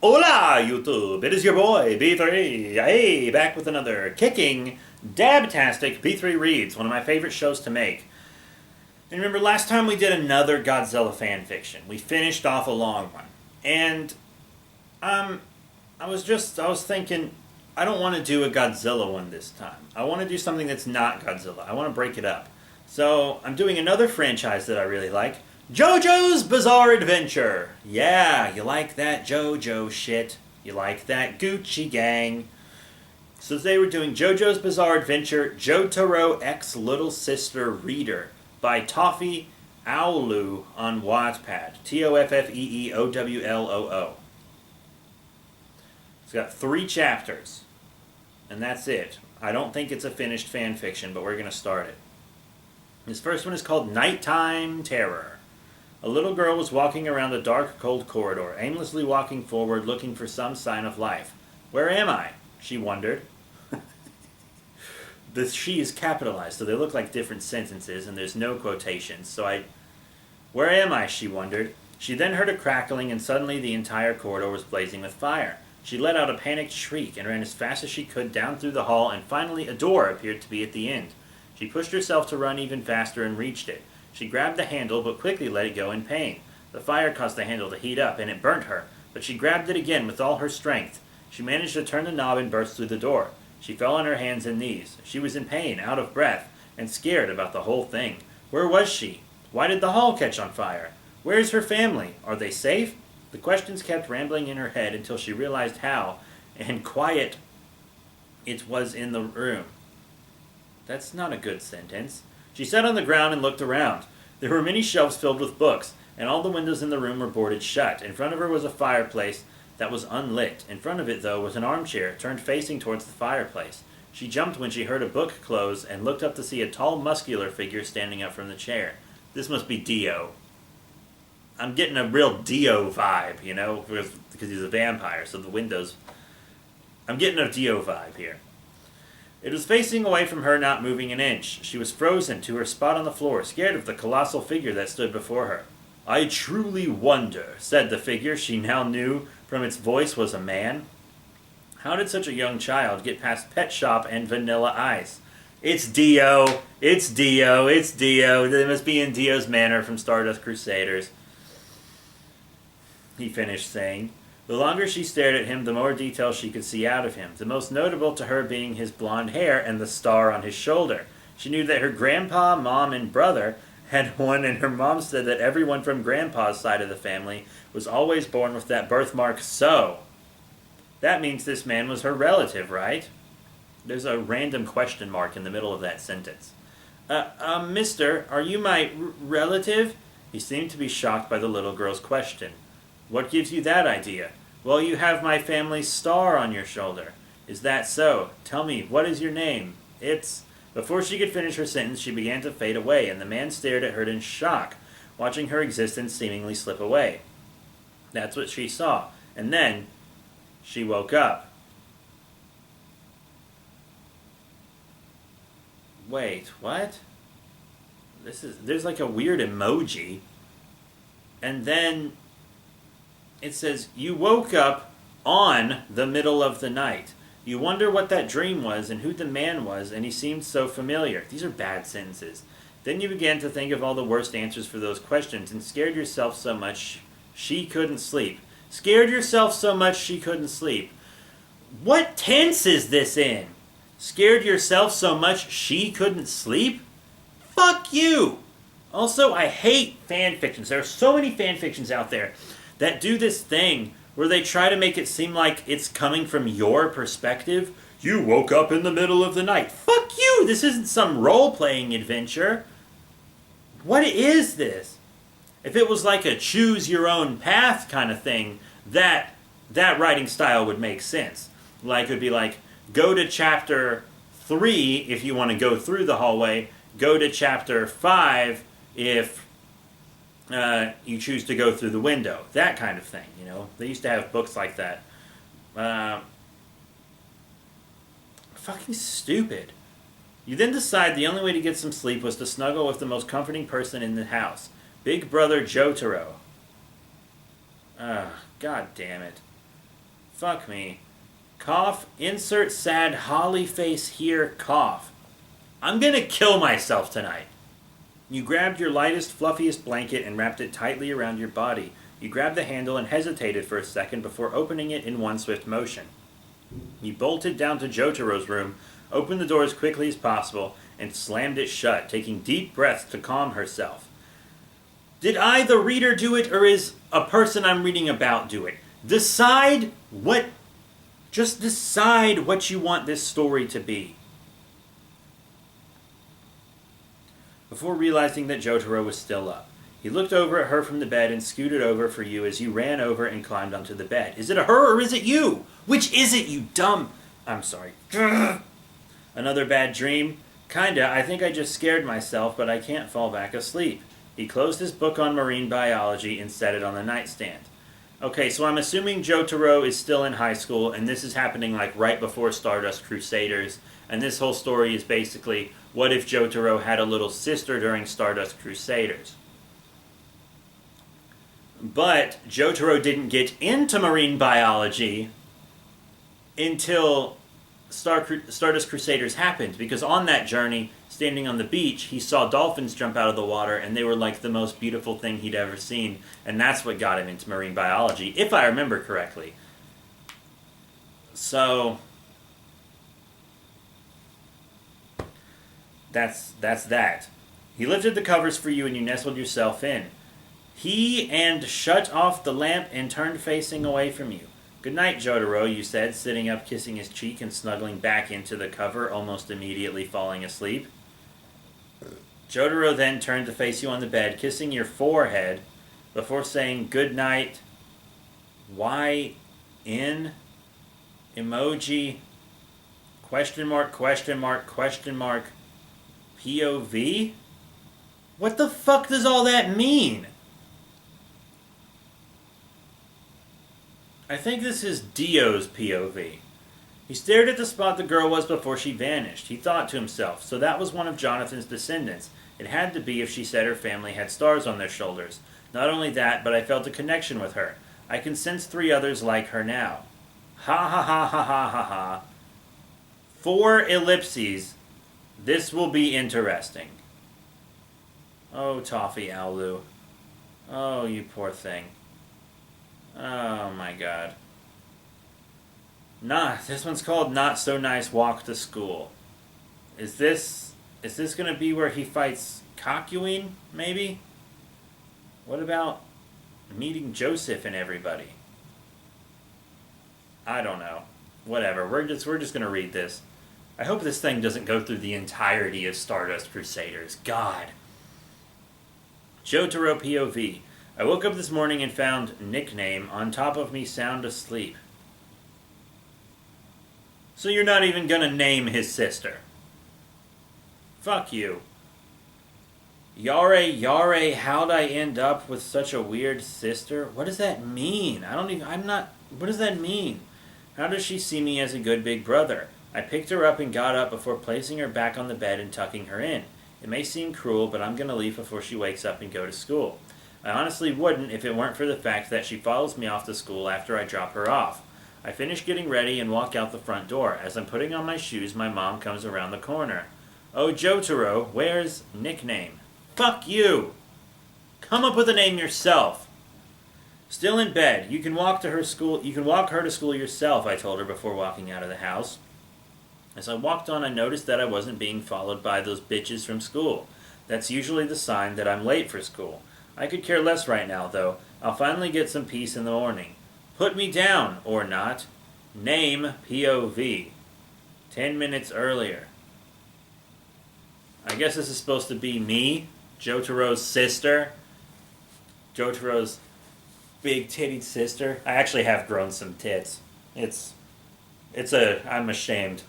Hola, YouTube! It is your boy, B3. Hey, back with another kicking, dabtastic B3 Reads, one of my favorite shows to make. And remember, last time we did another Godzilla fan fiction. We finished off a long one. And, I was thinking, I don't want to do a Godzilla one this time. I want to do something that's not Godzilla. I want to break it up. So, I'm doing another franchise that I really like, JoJo's Bizarre Adventure. Yeah, you like that JoJo shit. You like that Gucci gang. So today we're doing JoJo's Bizarre Adventure, Jotaro X Little Sister Reader by Toffee Aolu on Wattpad. Toffeeoowloo. It's got 3 chapters, and that's it. I don't think it's a finished fan fiction, but we're going to start it. This first one is called Nighttime Terror. A little girl was walking around a dark, cold corridor, aimlessly walking forward, looking for some sign of life. Where am I? She wondered. The she is capitalized, so they look like different sentences, and there's no quotations, Where am I? She wondered. She then heard a crackling, and suddenly the entire corridor was blazing with fire. She let out a panicked shriek and ran as fast as she could down through the hall, and finally a door appeared to be at the end. She pushed herself to run even faster and reached it. She grabbed the handle, but quickly let it go in pain. The fire caused the handle to heat up, and it burnt her, but she grabbed it again with all her strength. She managed to turn the knob and burst through the door. She fell on her hands and knees. She was in pain, out of breath, and scared about the whole thing. Where was she? Why did the hall catch on fire? Where's her family? Are they safe? The questions kept rambling in her head until she realized how, and quiet it was in the room. That's not a good sentence. She sat on the ground and looked around. There were many shelves filled with books, and all the windows in the room were boarded shut. In front of her was a fireplace that was unlit. In front of it, though, was an armchair turned facing towards the fireplace. She jumped when she heard a book close and looked up to see a tall, muscular figure standing up from the chair. This must be Dio. I'm getting a real Dio vibe, because he's a vampire, so the windows... I'm getting a Dio vibe here. It was facing away from her, not moving an inch. She was frozen to her spot on the floor, scared of the colossal figure that stood before her. I truly wonder, said the figure she now knew from its voice was a man. How did such a young child get past Pet Shop and Vanilla Ice? It's Dio! It's Dio! It's Dio! They must be in Dio's Manor from Stardust Crusaders. He finished saying. The longer she stared at him, the more detail she could see out of him, the most notable to her being his blonde hair and the star on his shoulder. She knew that her grandpa, mom, and brother had one, and her mom said that everyone from grandpa's side of the family was always born with that birthmark, so. That means this man was her relative, right? There's a random question mark in the middle of that sentence. Mister, are you my relative? He seemed to be shocked by the little girl's question. What gives you that idea? Well, you have my family's star on your shoulder. Is that so? Tell me, what is your name? It's... Before she could finish her sentence, she began to fade away, and the man stared at her in shock, watching her existence seemingly slip away. That's what she saw. And then, she woke up. Wait, what? There's like a weird emoji. And then... It says, you woke up on the middle of the night. You wonder what that dream was and who the man was, and he seemed so familiar. These are bad sentences. Then you began to think of all the worst answers for those questions and scared yourself so much she couldn't sleep. Scared yourself so much she couldn't sleep. What tense is this in? Scared yourself so much she couldn't sleep? Fuck you! Also, I hate fan fictions. There are so many fan fictions out there that do this thing where they try to make it seem like it's coming from your perspective. You woke up in the middle of the night. Fuck you! This isn't some role-playing adventure. What is this? If it was like a choose-your-own-path kind of thing, that writing style would make sense. Like, it would be like, go to chapter 3 if you want to go through the hallway, go to chapter 5 if... you choose to go through the window. That kind of thing, They used to have books like that. Fucking stupid. You then decide the only way to get some sleep was to snuggle with the most comforting person in the house. Big Brother Jotaro. God damn it. Fuck me. Cough. Insert sad holly face here. Cough. I'm gonna kill myself tonight. You grabbed your lightest, fluffiest blanket and wrapped it tightly around your body. You grabbed the handle and hesitated for a second before opening it in one swift motion. You bolted down to Jotaro's room, opened the door as quickly as possible, and slammed it shut, taking deep breaths to calm herself. Did I, the reader, do it, or is a person I'm reading about do it? Just decide what you want this story to be. Before realizing that Jotaro was still up, he looked over at her from the bed and scooted over for you as you ran over and climbed onto the bed. Is it a her or is it you? Which is it, you dumb... I'm sorry. Another bad dream? Kinda. I think I just scared myself, but I can't fall back asleep. He closed his book on marine biology and set it on the nightstand. Okay, so I'm assuming Jotaro is still in high school, and this is happening like right before Stardust Crusaders, and this whole story is basically, what if Jotaro had a little sister during Stardust Crusaders? But Jotaro didn't get into marine biology until Stardust Crusaders happened, because on that journey, standing on the beach, he saw dolphins jump out of the water, and they were like the most beautiful thing he'd ever seen, and that's what got him into marine biology, if I remember correctly. So that's that. He lifted the covers for you and you nestled yourself in. He and shut off the lamp and turned facing away from you. Good night, Jotaro, you said, sitting up, kissing his cheek and snuggling back into the cover, almost immediately falling asleep. Jotaro then turned to face you on the bed, kissing your forehead, before saying good night. Why in emoji question mark POV? What the fuck does all that mean? I think this is Dio's POV. He stared at the spot the girl was before she vanished. He thought to himself, so that was one of Jonathan's descendants. It had to be if she said her family had stars on their shoulders. Not only that, but I felt a connection with her. I can sense 3 others like her now. Ha ha ha ha ha ha ha. 4 ellipses. This will be interesting. Oh, Toffee Owlu. Oh, you poor thing. Oh my god. This one's called Not So Nice Walk to School. Is this gonna be where he fights Kakuin, maybe? What about meeting Joseph and everybody? I don't know. Whatever. We're just gonna read this. I hope this thing doesn't go through the entirety of Stardust Crusaders. God. Jotaro POV. I woke up this morning and found nickname on top of me sound asleep. So you're not even gonna name his sister. Fuck you. Yare, how'd I end up with such a weird sister? What does that mean? What does that mean? How does she see me as a good big brother? I picked her up and got up before placing her back on the bed and tucking her in. It may seem cruel, but I'm gonna leave before she wakes up and go to school. I honestly wouldn't if it weren't for the fact that she follows me off to school after I drop her off. I finish getting ready and walk out the front door. As I'm putting on my shoes, my mom comes around the corner. Oh, Jotaro, where's nickname? Fuck you! Come up with a name yourself. Still in bed. You can walk her to school yourself, I told her before walking out of the house. As I walked on, I noticed that I wasn't being followed by those bitches from school. That's usually the sign that I'm late for school. I could care less right now, though. I'll finally get some peace in the morning. Put me down, or not. Name POV. 10 minutes earlier. I guess this is supposed to be me, Jotaro's sister. Jotaro's big-tittied sister. I actually have grown some tits. I'm ashamed.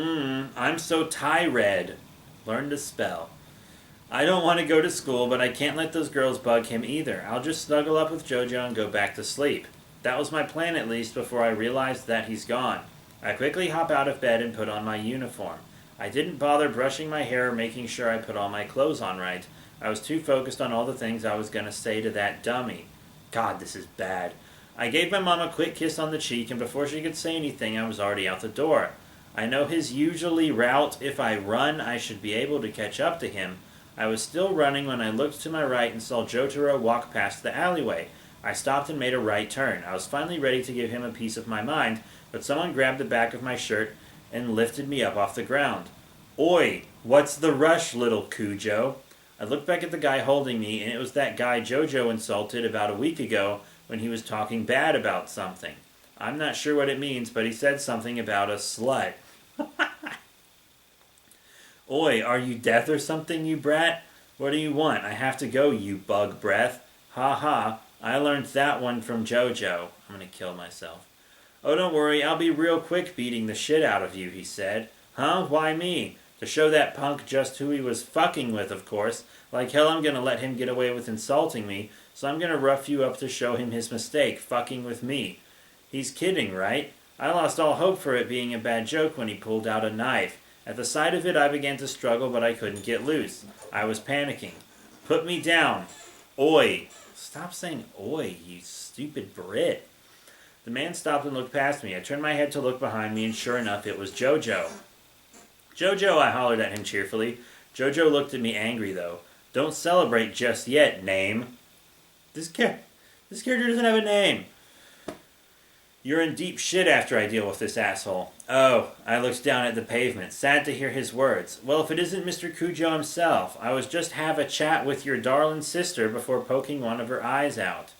I'm so tie-red. Learn to spell. I don't want to go to school, but I can't let those girls bug him either. I'll just snuggle up with JoJo and go back to sleep. That was my plan, at least, before I realized that he's gone. I quickly hop out of bed and put on my uniform. I didn't bother brushing my hair or making sure I put all my clothes on right. I was too focused on all the things I was going to say to that dummy. God, this is bad. I gave my mom a quick kiss on the cheek, and before she could say anything, I was already out the door. I know his usually route. If I run, I should be able to catch up to him. I was still running when I looked to my right and saw Jotaro walk past the alleyway. I stopped and made a right turn. I was finally ready to give him a piece of my mind, but someone grabbed the back of my shirt and lifted me up off the ground. Oi, what's the rush, little Cujo? I looked back at the guy holding me, and it was that guy JoJo insulted about a week ago when he was talking bad about something. I'm not sure what it means, but he said something about a slut. Oi, are you deaf or something, you brat? What do you want? I have to go, you bug breath. Ha ha, I learned that one from JoJo. I'm gonna kill myself. Oh, don't worry, I'll be real quick beating the shit out of you, he said. Huh? Why me? To show that punk just who he was fucking with, of course. Like hell I'm gonna let him get away with insulting me, so I'm gonna rough you up to show him his mistake, fucking with me. He's kidding, right? I lost all hope for it being a bad joke when he pulled out a knife. At the sight of it, I began to struggle, but I couldn't get loose. I was panicking. Put me down. Oi. Stop saying oi, you stupid Brit. The man stopped and looked past me. I turned my head to look behind me, and sure enough, it was JoJo. JoJo, I hollered at him cheerfully. JoJo looked at me angry, though. Don't celebrate just yet, name. This character doesn't have a name. You're in deep shit after I deal with this asshole. Oh, I looked down at the pavement, sad to hear his words. Well, if it isn't Mr. Cujo himself, I was just have a chat with your darling sister before poking one of her eyes out.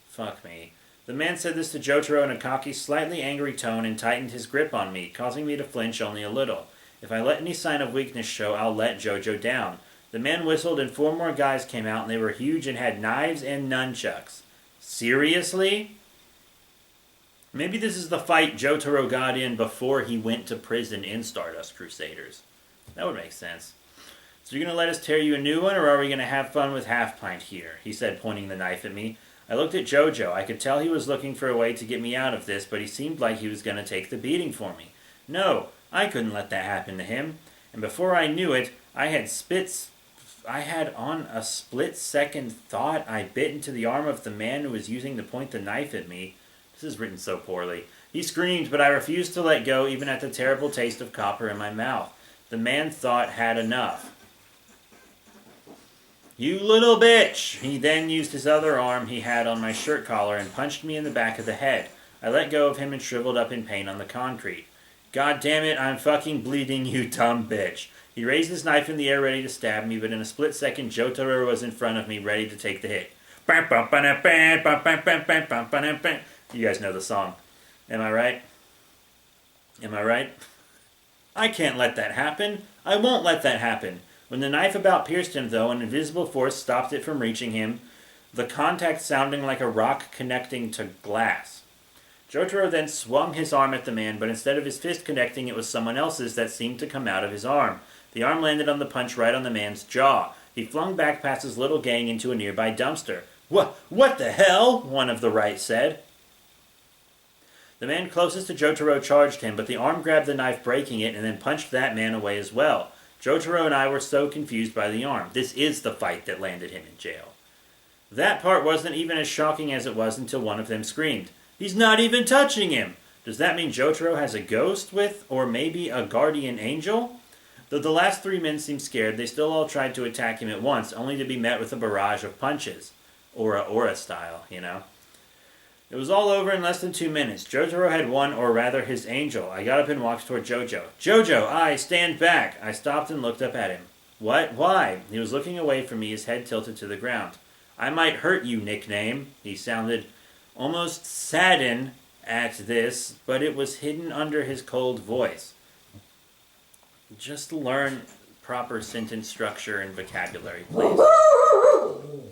Fuck me. The man said this to Jotaro in a cocky, slightly angry tone and tightened his grip on me, causing me to flinch only a little. If I let any sign of weakness show, I'll let JoJo down. The man whistled and 4 more guys came out, and they were huge and had knives and nunchucks. Seriously? Maybe this is the fight Jotaro got in before he went to prison in Stardust Crusaders. That would make sense. So you're going to let us tear you a new one, or are we going to have fun with Half Pint here? He said, pointing the knife at me. I looked at JoJo. I could tell he was looking for a way to get me out of this, but he seemed like he was going to take the beating for me. No, I couldn't let that happen to him. And before I knew it, I had on a split-second thought I bit into the arm of the man who was using to point the knife at me. This is written so poorly. He screamed, but I refused to let go even at the terrible taste of copper in my mouth. The man thought had enough. You little bitch! He then used his other arm he had on my shirt collar and punched me in the back of the head. I let go of him and shriveled up in pain on the concrete. God damn it, I'm fucking bleeding, you dumb bitch. He raised his knife in the air ready to stab me, but in a split second, Jotaro was in front of me ready to take the hit. You guys know the song. Am I right? Am I right? I can't let that happen. I won't let that happen. When the knife about pierced him, though, an invisible force stopped it from reaching him, the contact sounding like a rock connecting to glass. Jotaro then swung his arm at the man, but instead of his fist connecting, it was someone else's that seemed to come out of his arm. The arm landed on the punch right on the man's jaw. He flung back past his little gang into a nearby dumpster. What the hell? One of the right said. The man closest to Jotaro charged him, but the arm grabbed the knife, breaking it, and then punched that man away as well. Jotaro and I were so confused by the arm. This is the fight that landed him in jail. That part wasn't even as shocking as it was until one of them screamed, "He's not even touching him!" Does that mean Jotaro has a ghost with, or maybe a guardian angel? Though the last 3 men seemed scared, they still all tried to attack him at once, only to be met with a barrage of punches. Aura style, you know. It was all over in less than 2 minutes. Jotaro had won, or rather his angel. I got up and walked toward JoJo. "JoJo, stand back!" I stopped and looked up at him. "What? Why?" He was looking away from me, his head tilted to the ground. "I might hurt you, nickname." He sounded almost saddened at this, but it was hidden under his cold voice. Just learn proper sentence structure and vocabulary, please.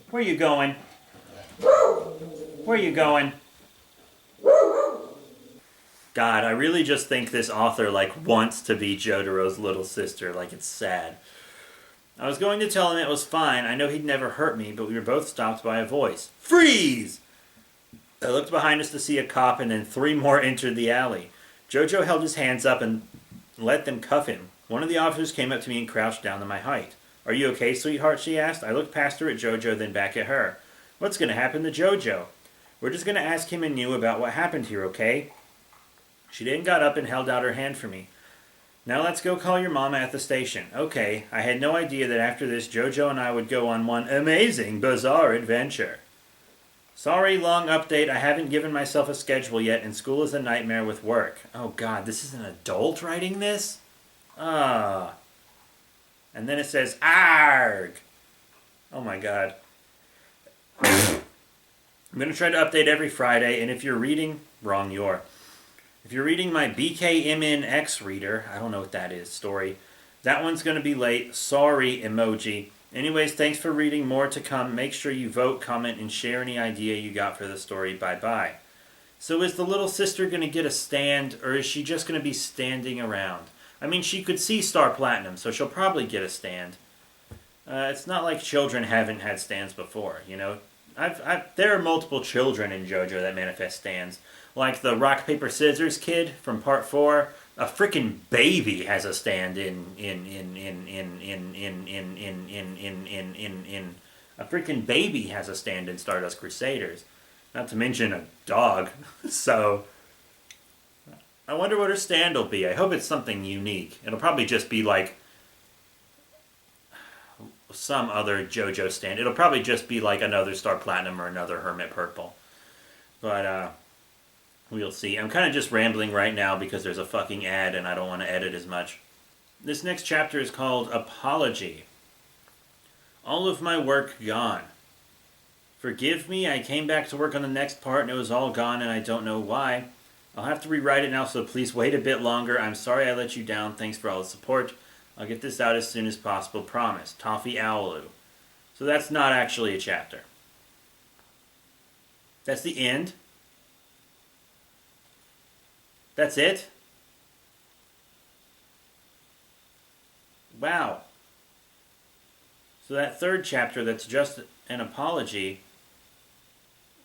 Where you going? Where you going? God, I really just think this author, wants to be Jotaro's little sister. It's sad. I was going to tell him it was fine. I know he'd never hurt me, but we were both stopped by a voice. Freeze! I looked behind us to see a cop, and then 3 more entered the alley. JoJo held his hands up and let them cuff him. One of the officers came up to me and crouched down to my height. "Are you okay, sweetheart?" she asked. I looked past her at JoJo, then back at her. "What's going to happen to JoJo?" We're just going to ask him and you about what happened here, okay? She then got up and held out her hand for me. Now let's go call your mama at the station. Okay, I had no idea that after this, JoJo and I would go on one amazing, bizarre adventure. Sorry, long update. I haven't given myself a schedule yet, and school is a nightmare with work. Oh God, this is an adult writing this? Ah. And then it says, ARG! Oh my God. I'm going to try to update every Friday, and if you're reading, if you're reading my BKMNX reader, I don't know what that is, story, that one's going to be late. Sorry, emoji. Anyways, thanks for reading. More to come. Make sure you vote, comment, and share any idea you got for the story. Bye-bye. So is the little sister going to get a stand, or is she just going to be standing around? I mean, she could see Star Platinum, so she'll probably get a stand. It's not like children haven't had stands before, you know? There are multiple children in JoJo that manifest stands. Like the rock, paper, scissors kid from part 4. A freaking baby has a stand a freaking baby has a stand in Stardust Crusaders. Not to mention a dog. So I wonder what her stand will be. I hope it's something unique. It'll probably just be like some other JoJo stand. It'll probably just be like another Star Platinum or another Hermit Purple. But we'll see. I'm kind of just rambling right now because there's a fucking ad and I don't want to edit as much. This next chapter is called Apology. All of my work gone. Forgive me, I came back to work on the next part and it was all gone and I don't know why. I'll have to rewrite it now, so please wait a bit longer. I'm sorry I let you down. Thanks for all the support. I'll get this out as soon as possible. Promise. Toffee Owlu. So that's not actually a chapter. That's the end. That's it? Wow. So that third chapter that's just an apology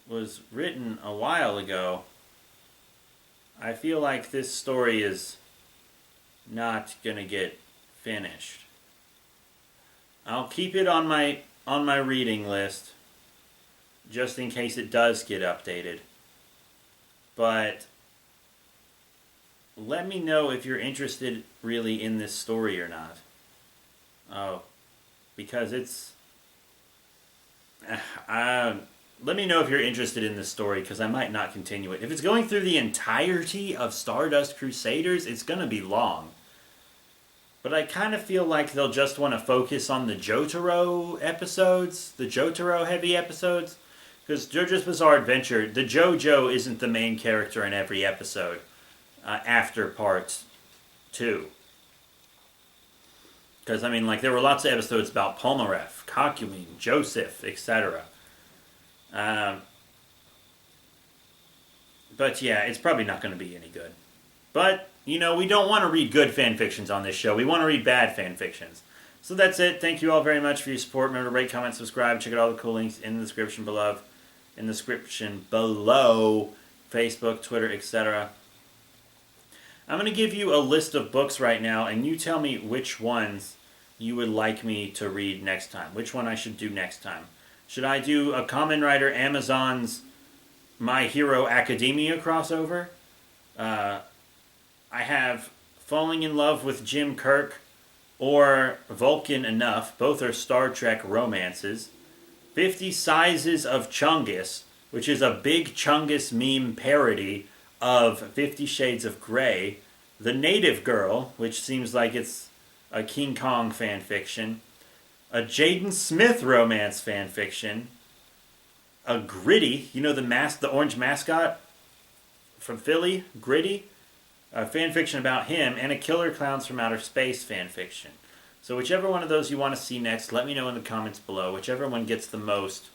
was written a while ago. I feel like this story is not gonna get finished. I'll keep it on my reading list just in case it does get updated. But let me know if you're interested really in this story or not. Oh, because it's let me know if you're interested in this story, because I might not continue it. If it's going through the entirety of Stardust Crusaders, it's going to be long. But I kind of feel like they'll just want to focus on the Jotaro episodes, the Jotaro-heavy episodes. Because JoJo's Bizarre Adventure, the JoJo isn't the main character in every episode after part 2. Because, I mean, like, there were lots of episodes about Polnareff, Kakumin, Joseph, etc. But yeah, it's probably not going to be any good. But, you know, we don't want to read good fanfictions on this show. We want to read bad fanfictions. So that's it. Thank you all very much for your support. Remember to rate, comment, subscribe. Check out all the cool links in the description below. Facebook, Twitter, etc. I'm going to give you a list of books right now, and you tell me which ones you would like me to read next time. Which one I should do next time. Should I do a Kamen Rider Amazon's My Hero Academia crossover? I have Falling in Love with Jim Kirk or Vulcan Enough. Both are Star Trek romances. 50 Sizes of Chungus, which is a big Chungus meme parody of 50 Shades of Grey. The Native Girl, which seems like it's a King Kong fanfiction. A Jaden Smith romance fanfiction. A Gritty, you know the orange mascot from Philly, Gritty? A fanfiction about him, and a Killer Clowns from Outer Space fanfiction. So whichever one of those you want to see next, let me know in the comments below. Whichever one gets the most,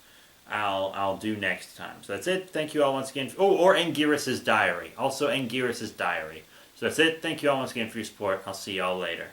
I'll do next time. So that's it. Thank you all once again. Oh, or Anguirus' Diary. Also Anguirus' Diary. So that's it. Thank you all once again for your support. I'll see you all later.